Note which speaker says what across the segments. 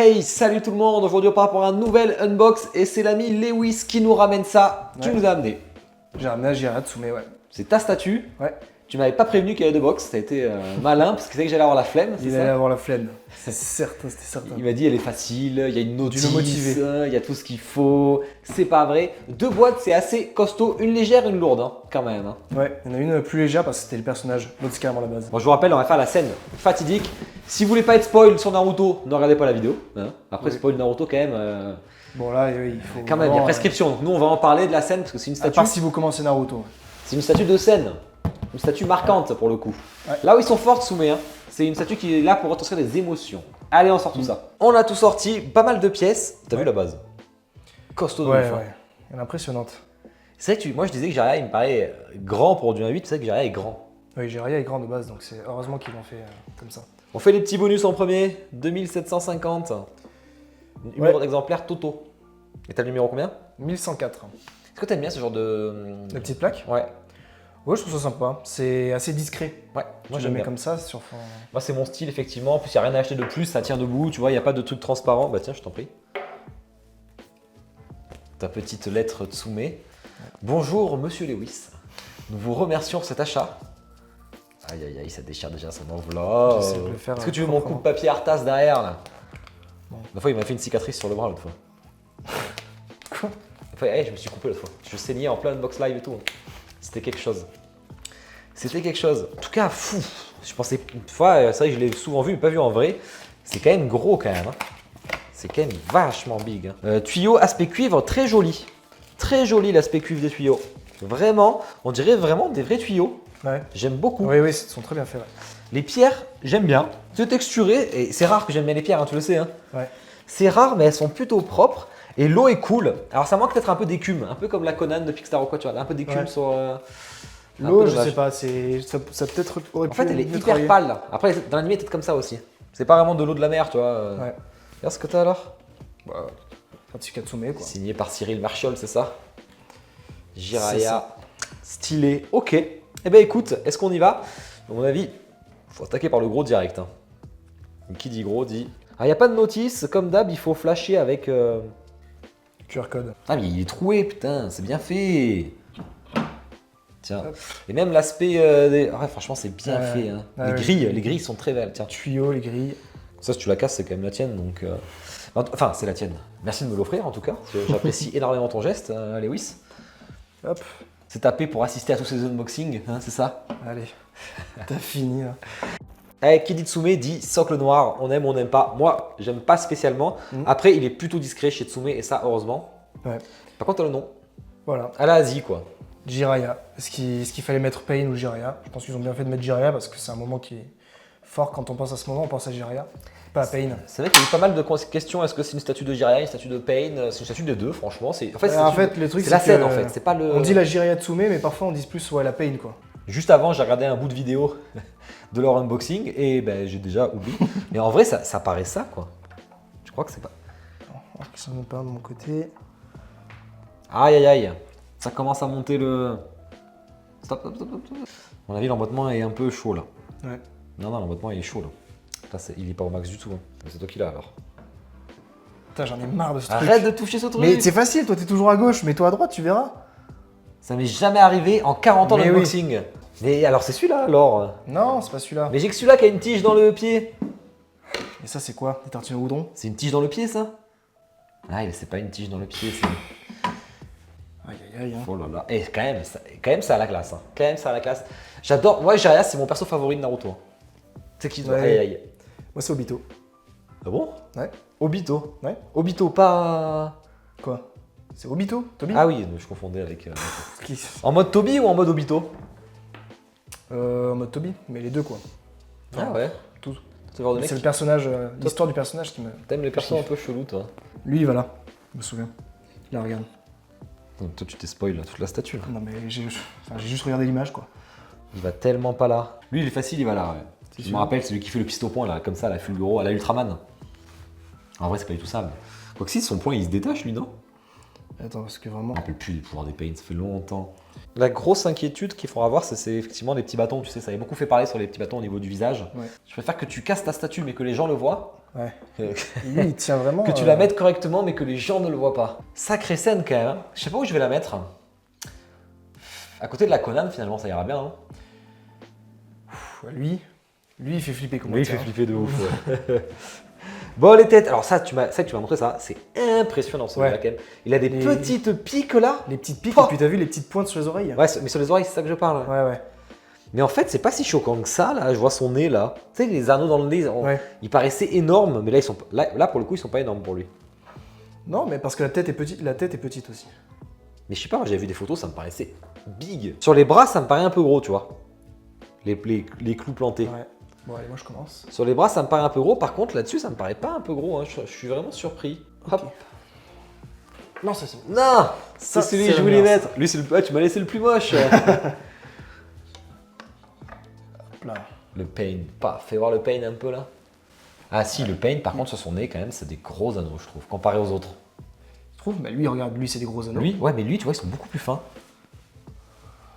Speaker 1: Hey, salut tout le monde, aujourd'hui on part pour un nouvel unbox et c'est l'ami Lewis qui nous ramène ça. Tu nous as amené.
Speaker 2: J'ai ramené un Jiraiya Tsume, ouais.
Speaker 1: C'est ta statue.
Speaker 2: Ouais.
Speaker 1: Tu m'avais pas prévenu qu'il y avait deux box, ça a été malin parce que c'est que j'allais avoir la flemme.
Speaker 2: Il allait avoir la flemme, c'est certain, c'était certain.
Speaker 1: Il m'a dit elle est facile, il y a une notice,
Speaker 2: le motiver.
Speaker 1: il y a tout ce qu'il faut. C'est pas vrai. Deux boîtes, c'est assez costaud, une légère, une lourde hein, quand même. Hein.
Speaker 2: Ouais, il y en a une plus légère parce que c'était le personnage, l'autre c'est carrément la base.
Speaker 1: Bon, je vous rappelle, on va faire la scène fatidique. Si vous voulez pas être spoil sur Naruto, ne regardez pas la vidéo. Hein. Après, spoil Naruto quand même.
Speaker 2: Bon là, oui, il faut.
Speaker 1: Quand même, il y a prescription. Donc nous, on va en parler de la scène parce que c'est une
Speaker 2: À
Speaker 1: statue.
Speaker 2: part si vous commencez Naruto.
Speaker 1: C'est une statue de scène. Une statue marquante pour le coup.
Speaker 2: Ouais.
Speaker 1: Là où ils sont forts, Tsume, hein, c'est une statue qui est là pour retranscrire des émotions. Allez, on sort tout ça. On a tout sorti, pas mal de pièces. T'as vu la base? Costaud de
Speaker 2: Ouais,
Speaker 1: ouf, hein.
Speaker 2: ouais. Elle est impressionnante.
Speaker 1: C'est vrai que moi je disais que Jiraiya il me paraît grand pour du 1.8, c'est vrai que Jiraiya est grand.
Speaker 2: Oui, Jiraiya est grand de base, donc c'est heureusement qu'ils l'ont fait comme ça.
Speaker 1: On fait les petits bonus en premier, 2750. Numéro d'exemplaire Toto. Et t'as le numéro combien?
Speaker 2: 1104.
Speaker 1: Est-ce que t'aimes bien ce genre de...
Speaker 2: La petite plaque?
Speaker 1: Ouais.
Speaker 2: Ouais, je trouve ça sympa. C'est assez discret.
Speaker 1: Ouais, moi
Speaker 2: Tu
Speaker 1: j'aime
Speaker 2: le mets
Speaker 1: bien.
Speaker 2: comme ça sur fond.
Speaker 1: Moi c'est mon style effectivement, en plus il n'y a rien à acheter de plus, ça tient debout, tu vois, il n'y a pas de truc transparent. Bah tiens, je t'en prie. Ta petite lettre Tsume. Bonjour Monsieur Lewis, nous vous remercions pour cet achat. Aïe aïe aïe, ça déchire déjà son enveloppe.
Speaker 2: J'essaie de le faire,
Speaker 1: Est-ce que tu veux mon coup de papier Arthas derrière là? La fois il m'a fait une cicatrice sur le bras l'autre fois.
Speaker 2: Quoi?
Speaker 1: La fois, hey, je me suis coupé l'autre fois, je saignais en plein unbox live et tout. C'était quelque chose. C'était quelque chose. En tout cas, fou. Je pensais une fois, c'est vrai que je l'ai souvent vu, mais pas vu en vrai. C'est quand même gros quand même. Hein. C'est quand même vachement big. Hein. Tuyau aspect cuivre, très joli. Très joli l'aspect cuivre des tuyaux. Vraiment, on dirait vraiment des vrais tuyaux.
Speaker 2: Ouais.
Speaker 1: J'aime beaucoup.
Speaker 2: Oui, oui, ils sont très bien faits. Ouais.
Speaker 1: Les pierres, j'aime bien. C'est texturé et c'est rare que j'aime bien les pierres, hein, tu le sais. Hein.
Speaker 2: Ouais.
Speaker 1: C'est rare, mais elles sont plutôt propres. Et l'eau est cool. Alors ça manque peut-être un peu d'écume, un peu comme la Conan de Pixar ou quoi, tu vois. Un peu d'écume sur.
Speaker 2: L'eau, je sais pas, ça peut-être aurait
Speaker 1: En
Speaker 2: pu
Speaker 1: fait, elle est
Speaker 2: mieux
Speaker 1: hyper
Speaker 2: travailler.
Speaker 1: pâle. Après, dans l'anime, elle est peut-être comme ça aussi. C'est pas vraiment de l'eau de la mer, tu vois.
Speaker 2: Ouais.
Speaker 1: Regarde ce que t'as alors.
Speaker 2: Bah, Atsuka Tsume, quoi.
Speaker 1: Signé par Cyril Marchiol, c'est ça?
Speaker 2: C'est
Speaker 1: Jiraiya,
Speaker 2: ça.
Speaker 1: stylé. Ok. Eh ben écoute, est-ce qu'on y va? À mon avis, faut attaquer par le gros direct. Hein. Qui dit gros dit. Ah, il n'y a pas de notice, comme d'hab, il faut flasher avec.
Speaker 2: QR code.
Speaker 1: Ah, mais il est troué, putain, c'est bien fait. Tiens.
Speaker 2: Hop.
Speaker 1: Et même l'aspect. Ouais, franchement, c'est bien fait. Hein.
Speaker 2: Ouais,
Speaker 1: les grilles sont très belles. Tiens.
Speaker 2: Tuyaux, les grilles.
Speaker 1: Ça, si tu la casses, c'est quand même la tienne. Donc, enfin, c'est la tienne. Merci de me l'offrir en tout cas. J'apprécie énormément ton geste, Lewis.
Speaker 2: Hop.
Speaker 1: C'est tapé pour assister à tous ces unboxings, hein, c'est ça?
Speaker 2: Allez. T'as fini, là.
Speaker 1: Eh, qui dit Tsume dit socle noir. On aime, on n'aime pas. Moi, j'aime pas spécialement. Après, il est plutôt discret chez Tsume et ça, heureusement.
Speaker 2: Ouais.
Speaker 1: Par contre, t'as le nom.
Speaker 2: Voilà.
Speaker 1: À la Asie, quoi.
Speaker 2: Jiraiya. Est-ce qu'il fallait mettre Pain ou Jiraiya? Je pense qu'ils ont bien fait de mettre Jiraiya parce que c'est un moment qui est fort. Quand on pense à ce moment, on pense à Jiraiya, pas à Pain.
Speaker 1: C'est vrai qu'il y a eu pas mal de questions. Est-ce que c'est une statue de Jiraiya, une statue de Pain? C'est une statue des deux, franchement. En fait,
Speaker 2: le truc,
Speaker 1: c'est la
Speaker 2: que
Speaker 1: scène, en fait. C'est pas le.
Speaker 2: On dit la Jiraiya Tsume, mais parfois on dit plus la Pain, quoi.
Speaker 1: Juste avant, j'ai regardé un bout de vidéo de leur unboxing et ben, j'ai déjà oublié. Mais en vrai, ça paraît ça, quoi. Je crois que c'est pas.
Speaker 2: Alors qu'ils s'en mettent pas de mon côté.
Speaker 1: Aïe, aïe, aïe. Ça commence à monter le. Stop, stop, stop, stop. À mon avis, l'emboîtement est un peu chaud, là.
Speaker 2: Ouais.
Speaker 1: Non, l'emboîtement, il est chaud, là. Là, il est pas au max du tout. Hein. C'est toi qui l'as, alors.
Speaker 2: Putain, j'en ai marre de ce truc.
Speaker 1: Arrête de toucher ce truc.
Speaker 2: Mais c'est facile, toi t'es toujours à gauche, mets-toi à droite, tu verras.
Speaker 1: Ça m'est jamais arrivé en 40 ans
Speaker 2: Mais
Speaker 1: d'unboxing. Mais alors, c'est celui-là, alors.
Speaker 2: Non, c'est pas celui-là.
Speaker 1: Mais j'ai que celui-là qui a une tige dans le pied.
Speaker 2: Et ça, c'est quoi? Des tartines au goudron?
Speaker 1: C'est une tige dans le pied, ça? Ah, c'est pas une tige dans le pied, c'est.
Speaker 2: Aïe, aïe, aïe. Hein.
Speaker 1: Oh là là. Et quand même, ça a la classe. Hein. Quand même, ça a la classe. J'adore. Moi, Jiraiya, c'est mon perso favori de Naruto. C'est qui, toi?
Speaker 2: Ouais.
Speaker 1: Aïe, aïe.
Speaker 2: Moi, c'est Obito.
Speaker 1: Ah bon?
Speaker 2: Ouais.
Speaker 1: Obito.
Speaker 2: Ouais.
Speaker 1: Obito, pas.
Speaker 2: Quoi? C'est Obito? Toby?
Speaker 1: Ah oui, je confondais avec.
Speaker 2: Qui?
Speaker 1: En mode Toby ou en mode Obito?
Speaker 2: En mode Toby, mais les deux, quoi.
Speaker 1: Ah ouais.
Speaker 2: Tout.
Speaker 1: Ce genre de
Speaker 2: Mais
Speaker 1: mec.
Speaker 2: c'est le personnage, l'histoire du personnage qui me.
Speaker 1: T'aimes les persos un peu chelous, toi?
Speaker 2: Lui, voilà. Je me souviens. Là, regarde.
Speaker 1: Non, toi, tu t'es spoil là, toute la statue. Là.
Speaker 2: Non, mais j'ai juste regardé l'image, quoi.
Speaker 1: Il va tellement pas là. Lui, il est facile, il va là. Ouais. Je me
Speaker 2: sûr.
Speaker 1: rappelle, c'est lui qui fait le piston point, là, comme ça, à la Fulguro, à la Ultraman. En vrai, c'est pas du tout ça. Mais... Quoique si, son point, il se détache, lui, non?
Speaker 2: Attends, parce que vraiment.
Speaker 1: Je me rappelle plus du pouvoir des Pain, ça fait longtemps. La grosse inquiétude qu'il faudra avoir, c'est effectivement les petits bâtons. Tu sais, ça avait beaucoup fait parler sur les petits bâtons au niveau du visage.
Speaker 2: Ouais.
Speaker 1: Je préfère que tu casses ta statue, mais que les gens le voient.
Speaker 2: Ouais.
Speaker 1: Que,
Speaker 2: Lui, il tient vraiment.
Speaker 1: que tu la mettes correctement, mais que les gens ne le voient pas. Sacrée scène quand même. Hein. Je sais pas où je vais la mettre. À côté de la Conan, finalement, ça ira bien. Hein.
Speaker 2: Lui, il fait flipper comme
Speaker 1: Lui, il fait flipper de ouf. Ouais. Bon, les têtes. Alors ça, tu m'as montré ça. C'est impressionnant, ce
Speaker 2: Ouais.
Speaker 1: gars, quand même. Il a des petites piques là.
Speaker 2: Les petites piques,
Speaker 1: Oh.
Speaker 2: et puis t'as vu les petites pointes sur les oreilles.
Speaker 1: Ouais, mais sur les oreilles, c'est ça que je parle.
Speaker 2: Ouais.
Speaker 1: Mais en fait, c'est pas si choquant que ça, là. Je vois son nez, là. Tu sais, les anneaux dans le nez,
Speaker 2: Ouais.
Speaker 1: ils paraissaient énormes, mais là, là, pour le coup, ils sont pas énormes pour lui.
Speaker 2: Non, mais parce que la tête est petite aussi.
Speaker 1: Mais je sais pas, moi, j'avais vu des photos, ça me paraissait big. Sur les bras, ça me paraît un peu gros, tu vois. Les clous plantés.
Speaker 2: Ouais. Bon, allez, moi je commence.
Speaker 1: Sur les bras, ça me paraît un peu gros. Par contre, là-dessus, ça me paraît pas un peu gros. Hein. Je suis vraiment surpris. Hop.
Speaker 2: Non, ça c'est.
Speaker 1: Non, c'est
Speaker 2: Ça,
Speaker 1: celui
Speaker 2: c'est
Speaker 1: que je
Speaker 2: le
Speaker 1: voulais
Speaker 2: mien,
Speaker 1: mettre. Lui, c'est le. Ah, tu m'as laissé le plus moche.
Speaker 2: Hop là.
Speaker 1: Le pain. Pas. Fais voir le pain un peu là. Ah si, le pain. Par contre, sur son nez, quand même, c'est des gros anneaux, je trouve, comparé aux autres.
Speaker 2: Je trouve, mais lui, regarde, lui, c'est des gros anneaux.
Speaker 1: Lui, ouais, mais lui, tu vois, ils sont beaucoup plus fins.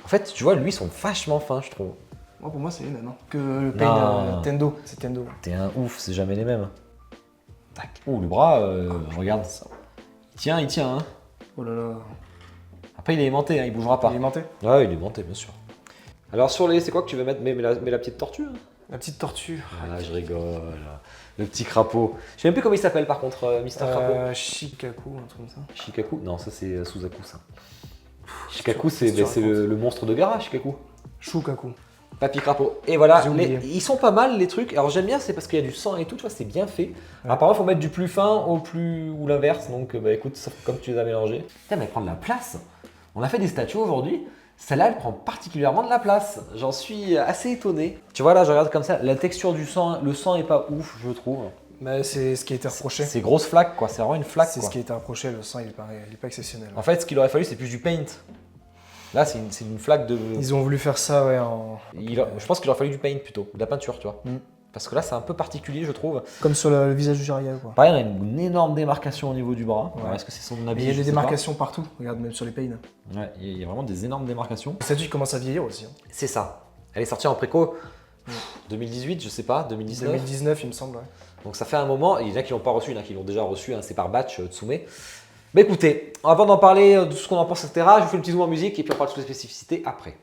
Speaker 1: En fait, tu vois, lui, ils sont vachement fins, je trouve.
Speaker 2: Moi, pour moi, c'est les mêmes. Hein. Que le pain
Speaker 1: Non.
Speaker 2: Tendo. C'est Tendo.
Speaker 1: T'es un ouf, c'est jamais les mêmes. Tac. Oh, le bras, regarde. Il tient, hein.
Speaker 2: Oh là là.
Speaker 1: Après, il est aimanté, hein, il bougera pas.
Speaker 2: Alimenté.
Speaker 1: Ouais, il est aimanté, bien sûr. Alors, sur les. C'est quoi que tu veux mettre? Mets la petite tortue. Hein.
Speaker 2: La petite tortue.
Speaker 1: Ah, je rigole. Le petit crapaud. Je sais même plus comment il s'appelle par contre, Mister Crapaud.
Speaker 2: Shikaku, un truc comme ça.
Speaker 1: Shikaku? Non, ça c'est Suzaku ça. Shikaku,
Speaker 2: c'est
Speaker 1: c'est le monstre de Gaara, Shikaku.
Speaker 2: Shukaku.
Speaker 1: Papy Crapaud. Et voilà,
Speaker 2: J'ai oublié.
Speaker 1: ils sont pas mal les trucs. Alors j'aime bien, c'est parce qu'il y a du sang et tout, tu vois, c'est bien fait. Apparemment, il faut mettre du plus fin au plus ou l'inverse. Donc bah écoute, comme tu les as mélangés. Putain, mais elle prend de la place. On a fait des statues aujourd'hui. Celle-là, elle prend particulièrement de la place. J'en suis assez étonné. Tu vois là, je regarde comme ça, la texture du sang, le sang est pas ouf, je trouve.
Speaker 2: Mais c'est ce qui a été reproché.
Speaker 1: C'est grosse flaque quoi, c'est vraiment une flaque
Speaker 2: C'est
Speaker 1: quoi.
Speaker 2: ce qui a été reproché, le sang, il est pas exceptionnel.
Speaker 1: En fait, ce qu'il aurait fallu, c'est plus du paint. Là, c'est une flaque de.
Speaker 2: Ils ont voulu faire ça, ouais,
Speaker 1: Je pense qu'il aurait fallu du paint plutôt, de la peinture, tu vois.
Speaker 2: Mm.
Speaker 1: Parce que là, c'est un peu particulier, je trouve.
Speaker 2: Comme sur le visage du Jiraiya, quoi.
Speaker 1: Pareil, on a une énorme démarcation au niveau du bras.
Speaker 2: Ouais.
Speaker 1: Alors, est-ce que c'est son
Speaker 2: Mais
Speaker 1: habit?
Speaker 2: il y a
Speaker 1: Je
Speaker 2: des
Speaker 1: sais pas.
Speaker 2: démarcations partout, regarde, même sur les pains.
Speaker 1: Ouais, il y a vraiment des énormes démarcations.
Speaker 2: Le statut, il commence à vieillir aussi. Hein.
Speaker 1: C'est ça. Elle est sortie en préco 2018, je sais pas, 2019.
Speaker 2: 2019, il me semble, ouais.
Speaker 1: Donc ça fait un moment. Il y en a qui l'ont pas reçu, il y en a qui l'ont déjà reçu. Hein, c'est par batch, Tsume. Mais écoutez, avant d'en parler de ce qu'on en pense, etc., je vous fais le petit zoom en musique et puis on parle de toutes les spécificités après.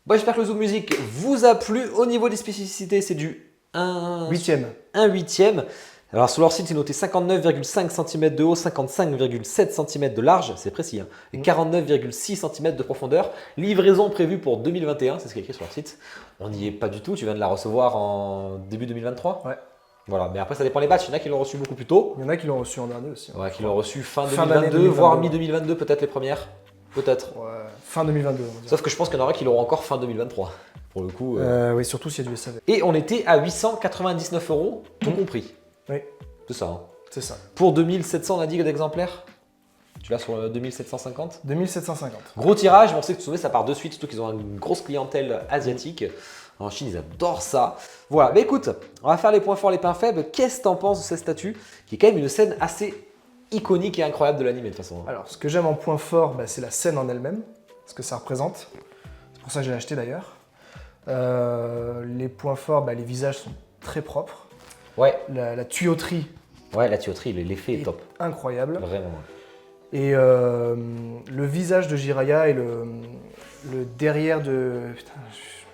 Speaker 1: Bon, j'espère que le zoom musique vous a plu. Au niveau des spécificités, c'est du 1
Speaker 2: Huitième.
Speaker 1: 1/8. Alors sur leur site, c'est noté 59,5 cm de haut, 55,7 cm de large, c'est précis, hein, et 49,6 cm de profondeur. Livraison prévue pour 2021, c'est ce qui est écrit sur leur site. On n'y est pas du tout, tu viens de la recevoir en début 2023.
Speaker 2: Ouais.
Speaker 1: Voilà, mais après ça dépend les batchs, il y en a qui l'ont reçu beaucoup plus tôt.
Speaker 2: Il y en a qui l'ont reçu en dernier aussi. Hein.
Speaker 1: Ouais, qui l'ont reçu fin
Speaker 2: Fin d'année
Speaker 1: 2022, voire
Speaker 2: 2022.
Speaker 1: mi-2022, peut-être les premières. Peut-être.
Speaker 2: Ouais, fin 2022, on va dire.
Speaker 1: Sauf que je pense qu'il y en aura qui l'auront encore fin 2023. Pour le coup.
Speaker 2: Oui, surtout s'il y a du SAV.
Speaker 1: Et on était à 899 €, tout compris.
Speaker 2: Oui,
Speaker 1: C'est ça. Hein.
Speaker 2: c'est ça.
Speaker 1: Pour 2700, on a dit d'exemplaires. Tu l'as sur 2750.
Speaker 2: 2750.
Speaker 1: Gros tirage, mais on sait que ça part de suite, surtout qu'ils ont une grosse clientèle asiatique. En Chine, ils adorent ça. Voilà, mais écoute, on va faire les points forts, les points faibles. Qu'est-ce que t'en penses de cette statue, qui est quand même une scène assez iconique et incroyable de l'anime de toute façon.
Speaker 2: Alors, ce que j'aime en point fort, bah, c'est la scène en elle-même. ce que ça représente. C'est pour ça que j'ai acheté d'ailleurs. Les points forts, les visages sont très propres.
Speaker 1: Ouais,
Speaker 2: La tuyauterie
Speaker 1: ouais, la tuyauterie, l'effet est top.
Speaker 2: incroyable.
Speaker 1: Vraiment.
Speaker 2: Et le visage de Jiraiya et le derrière de... Putain,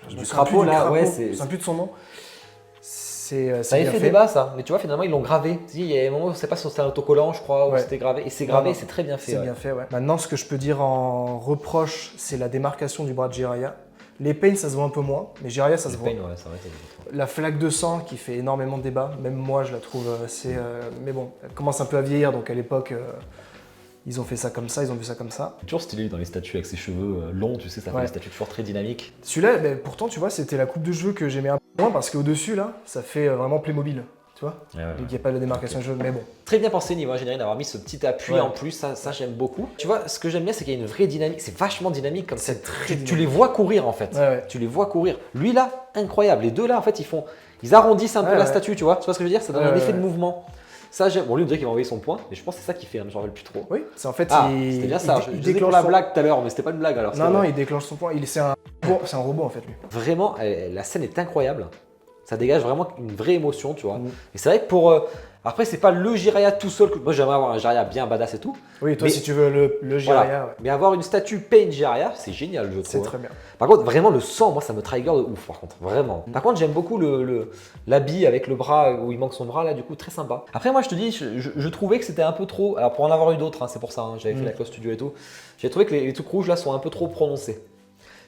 Speaker 2: je me
Speaker 1: Du
Speaker 2: souviens plus
Speaker 1: crapaud,
Speaker 2: du
Speaker 1: là,
Speaker 2: crapaud,
Speaker 1: ouais,
Speaker 2: je
Speaker 1: c'est-
Speaker 2: me souviens plus de son nom. C'est
Speaker 1: Ça avait
Speaker 2: bien
Speaker 1: fait débat ça, mais tu vois finalement ils l'ont gravé. Il y a un moment, je sais pas si c'était un autocollant je crois, ou
Speaker 2: Ouais.
Speaker 1: c'était gravé. Et c'est gravé,
Speaker 2: Non, non.
Speaker 1: c'est très bien fait.
Speaker 2: C'est
Speaker 1: ouais.
Speaker 2: bien fait, ouais. Maintenant, ce que je peux dire en reproche, c'est la démarcation du bras de Jiraiya. Les Pain, ça se voit un peu moins, mais Jiraiya, ça se
Speaker 1: Le
Speaker 2: voit.
Speaker 1: pain, ouais, c'est vrai, ça se voit.
Speaker 2: La flaque de sang qui fait énormément de débat, même moi je la trouve assez... mais bon, elle commence un peu à vieillir, donc à l'époque, ils ont fait ça comme ça, ils ont vu ça comme ça.
Speaker 1: Toujours stylé dans les statues avec ses cheveux longs, tu sais, ça fait
Speaker 2: Ouais.
Speaker 1: des statues toujours très dynamiques.
Speaker 2: Celui-là, pourtant, tu vois, c'était la coupe de cheveux que j'aimais un peu moins, parce qu'au-dessus, là, ça fait vraiment Playmobil, tu vois.
Speaker 1: Ouais, ouais,
Speaker 2: Donc il
Speaker 1: ouais.
Speaker 2: n'y a pas de démarcation de cheveux, mais bon.
Speaker 1: Très bien pensé niveau ingénierie d'avoir mis ce petit appui
Speaker 2: Ouais.
Speaker 1: en plus, ça j'aime beaucoup. Tu vois, ce que j'aime bien c'est qu'il y a une vraie dynamique, c'est vachement dynamique comme ça.
Speaker 2: C'est très
Speaker 1: Tu
Speaker 2: dynamique.
Speaker 1: les vois courir en fait.
Speaker 2: Ouais, ouais.
Speaker 1: Tu les vois courir. Lui là, incroyable. Les deux là en fait ils arrondissent un peu
Speaker 2: Ouais,
Speaker 1: la
Speaker 2: ouais.
Speaker 1: statue, tu vois. Tu vois ce que je veux dire? Ça donne
Speaker 2: Ouais,
Speaker 1: un effet
Speaker 2: ouais.
Speaker 1: de mouvement. Ça j'aime. Bon lui on dirait qu'il va envoyer son point, mais je pense que c'est ça qu'il fait, hein, je me rappelle plus trop.
Speaker 2: Oui, c'est en fait,
Speaker 1: Ah,
Speaker 2: il,
Speaker 1: c'était bien ça.
Speaker 2: il-
Speaker 1: Je
Speaker 2: il
Speaker 1: disais pour
Speaker 2: déclenche
Speaker 1: la
Speaker 2: son-
Speaker 1: blague tout à l'heure, mais c'était pas une blague alors.
Speaker 2: Non,
Speaker 1: c'était
Speaker 2: non,
Speaker 1: vrai.
Speaker 2: il déclenche son point. C'est un robot, en fait, lui.
Speaker 1: Vraiment, la scène est incroyable. Ça dégage vraiment une vraie émotion, tu vois.
Speaker 2: Mm.
Speaker 1: Et c'est vrai que pour. Après, c'est pas le Jiraiya tout seul. Moi, j'aimerais avoir un Jiraiya bien badass et tout.
Speaker 2: Oui, toi,
Speaker 1: Mais-
Speaker 2: si tu veux le
Speaker 1: Voilà.
Speaker 2: Jiraiya, ouais.
Speaker 1: Mais avoir une statue Pain Jiraiya, c'est génial, je
Speaker 2: C'est
Speaker 1: trouve.
Speaker 2: très bien.
Speaker 1: Par contre, vraiment, le sang, moi, ça me trigger de ouf, par contre. Vraiment. Par contre, j'aime beaucoup l'habit avec le bras où il manque son bras, là, du coup, très sympa. Après, moi, je te dis, je trouvais que c'était un peu trop. Alors, pour en avoir eu d'autres, hein, c'est pour ça, hein, j'avais fait la Cloud Studio et tout. J'ai trouvé que les trucs rouges, là, sont un peu trop prononcés.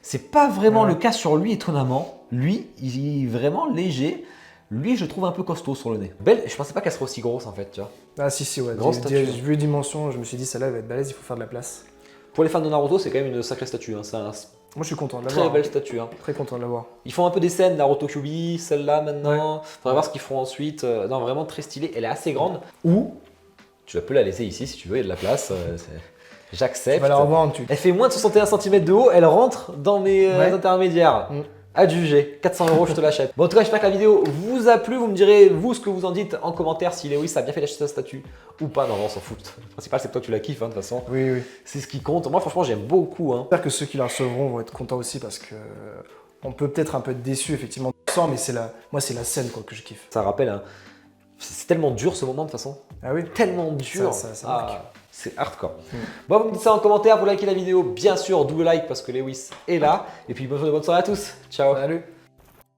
Speaker 1: C'est pas vraiment
Speaker 2: Ouais.
Speaker 1: le cas sur lui, étonnamment. Lui, il est vraiment léger. Lui, je le trouve un peu costaud sur le nez. Belle, je pensais pas qu'elle serait aussi grosse, en fait, tu vois.
Speaker 2: Ah, si, ouais.
Speaker 1: Grosse statue.
Speaker 2: J'ai vu les dimensions, je me suis dit, celle-là, elle va être balèze, il faut faire de la place.
Speaker 1: Pour les fans de Naruto, c'est quand même une sacrée statue. Hein. C'est une
Speaker 2: Moi, je suis content de
Speaker 1: très
Speaker 2: l'avoir.
Speaker 1: belle statue. Hein.
Speaker 2: Très content de l'avoir.
Speaker 1: Ils font un peu des scènes, Naruto Kyuubi, celle-là maintenant. Faudra voir ce qu'ils feront ensuite. Non, vraiment très stylée. Elle est assez grande. Ou tu peux la laisser ici si tu veux, il y a de la place.
Speaker 2: Tu
Speaker 1: J'accepte.
Speaker 2: vas la revendre, tu.
Speaker 1: Elle fait moins de 61 cm de haut, elle rentre dans mes
Speaker 2: Ouais.
Speaker 1: intermédiaires.
Speaker 2: Mm.
Speaker 1: Adjugé, 400 €, je te l'achète. Bon, en tout cas, j'espère que la vidéo vous a plu. Vous me direz, vous, ce que vous en dites en commentaire si Lewis a bien fait d'acheter sa statue ou pas. Non, on s'en fout. Le principal, c'est que toi, tu la kiffes, hein, de toute façon.
Speaker 2: Oui, oui.
Speaker 1: C'est ce qui compte. Moi, franchement, j'aime beaucoup. Hein.
Speaker 2: J'espère que ceux qui la recevront vont être contents aussi parce que on peut peut-être un peu être déçu, effectivement, du sang, mais moi, c'est la scène quoi, que je kiffe.
Speaker 1: Ça rappelle, hein, c'est tellement dur ce moment, de toute façon.
Speaker 2: Ah oui.
Speaker 1: Tellement dur.
Speaker 2: Ça marque.
Speaker 1: C'est hardcore. Bon, vous me dites ça en commentaire, vous likez la vidéo, bien sûr, double like parce que Lewis est là. Et puis bonne soirée à tous. Ciao.
Speaker 2: Salut.